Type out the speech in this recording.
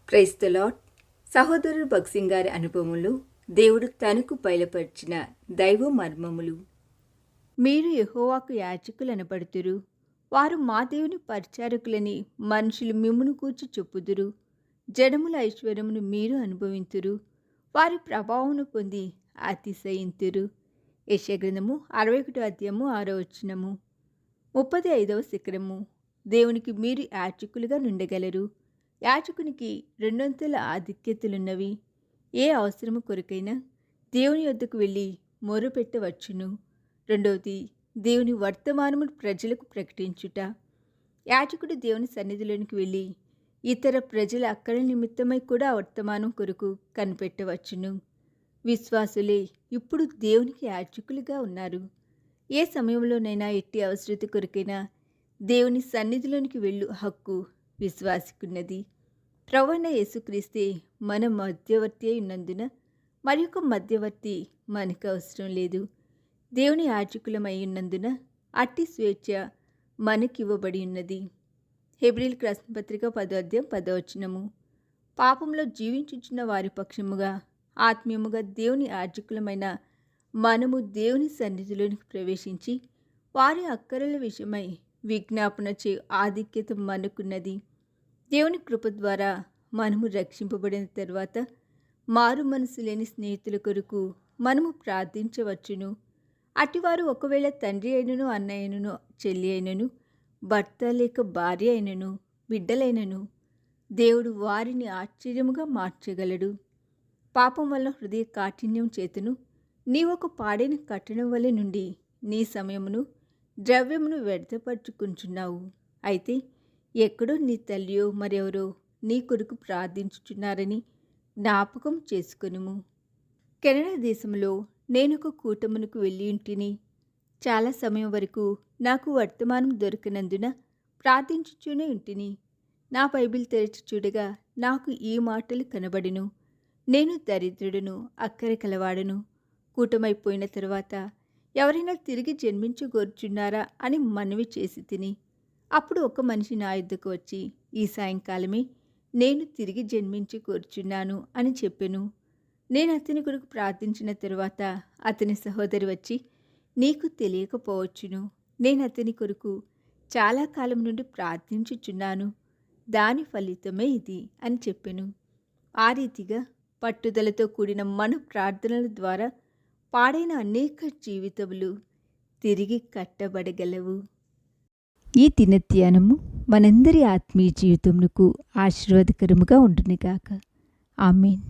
Praise the lord. సహోదరుడు భక్సింగ్ గారి అనుభవములు దేవుడు తనకు బయలుపరిచిన దైవ మర్మములు. మీరు యెహోవాకు యాజకులు అనబడుతురు, వారు మా దేవుని పరిచారకులని మనుషులు మిమ్మును కూర్చి చెప్పుదురు. జనముల ఐశ్వర్యమును మీరు అనుభవింతురు, వారి ప్రభావమును పొంది అతిశయింతురు. యెషయా గ్రంథము 61 అధ్యాయము 6వ వచనము. 35వ శిఖరము. దేవునికి మీరు యాజకులుగా నుండగలరు. యాజకునికి రెండొంతుల ఆధిక్యతలున్నవి. ఏ అవసరము కొరకైనా దేవుని యొద్దకు వెళ్ళి మొరుపెట్టవచ్చును. రెండవది, దేవుని వర్తమానమును ప్రజలకు ప్రకటించుట. యాజకుడు దేవుని సన్నిధిలోనికి వెళ్ళి ఇతర ప్రజల అక్కర నిమిత్తమై కూడా వర్తమానం కొరకు కనిపెట్టవచ్చును. విశ్వాసులే ఇప్పుడు దేవునికి యాజకులుగా ఉన్నారు. ఏ సమయంలోనైనా ఎట్టి అవసరత కొరకైనా దేవుని సన్నిధిలోనికి వెళ్ళు హక్కు విశ్వాసికున్నది. ప్రభువైన యేసుక్రీస్తే మన మధ్యవర్తి అయి ఉన్నందున మరి ఒక మధ్యవర్తి మనకు అవసరం లేదు. దేవుని యాజకులమై ఉన్నందున అట్టి స్వేచ్ఛ మనకివ్వబడి ఉన్నది. హెబ్రీయులకు రాసిన పత్రిక 10వ అధ్యాయం 10వ వచనము. పాపంలో జీవించుచున్న వారి పక్షముగా ఆత్మీయముగా దేవుని యాజకులమైన మనము దేవుని సన్నిధిలోనికి ప్రవేశించి వారి అక్కరల విషయమై విజ్ఞాపన చే ఆధిక్యత మనకున్నది. దేవుని కృప ద్వారా మనము రక్షింపబడిన తర్వాత మారు మనసు లేని స్నేహితుల కొరకు మనము ప్రార్థించవచ్చును. అటివారు ఒకవేళ తండ్రి అయినను, అన్న అయినను, చెల్లి అయినను, భర్త లేక భార్య అయినను, బిడ్డలైనను, దేవుడు వారిని ఆశ్చర్యముగా మార్చగలడు. పాపం వల్ల హృదయ కాఠిన్యం చేతను నీవొక పాడైన కట్టడం వలె నుండి నీ సమయమును ద్రవ్యమును వ్యర్థపరుచుకుంటున్నావు. అయితే ఎక్కడో నీ తల్లియో మరెవరో నీ కొరకు ప్రార్థించుచున్నారని జ్ఞాపకం చేసుకొనుము. కెనడా దేశంలో నేనొక కూటమునకు వెళ్ళి ఉంటిని. చాలా సమయం వరకు నాకు వర్తమానం దొరికినందున ప్రార్థించుచూనే ఉంటిని. నా బైబిల్ తెరిచి చూడగా నాకు ఈ మాటలు కనబడెను. నేను దరిద్రుడును, అక్కర కలవాడను. కూటమైపోయిన తరువాత ఎవరైనా తిరిగి జన్మించగోరుచున్నారా అని మనవి చేసి తిని. అప్పుడు ఒక మనిషి నా యొద్దకు వచ్చి ఈ సాయంకాలమే నేను తిరిగి జన్మించి కోరుచున్నాను అని చెప్పెను. నేను అతని కొరకు ప్రార్థించిన తరువాత అతని సహోదరి వచ్చి, నీకు తెలియకపోవచ్చును, నేను అతని కొరకు చాలా కాలం నుండి ప్రార్థించుచున్నాను, దాని ఫలితమే ఇది అని చెప్పెను. ఆ రీతిగా పట్టుదలతో కూడిన మన ప్రార్థనల ద్వారా పాడైన అనేక జీవితములు తిరిగి కట్టబడగలవు. ఈ దినధ్యానము మనందరి ఆత్మీయ జీవితమునకు ఆశీర్వాదకరముగా ఉండునుగాక. ఆమేన్.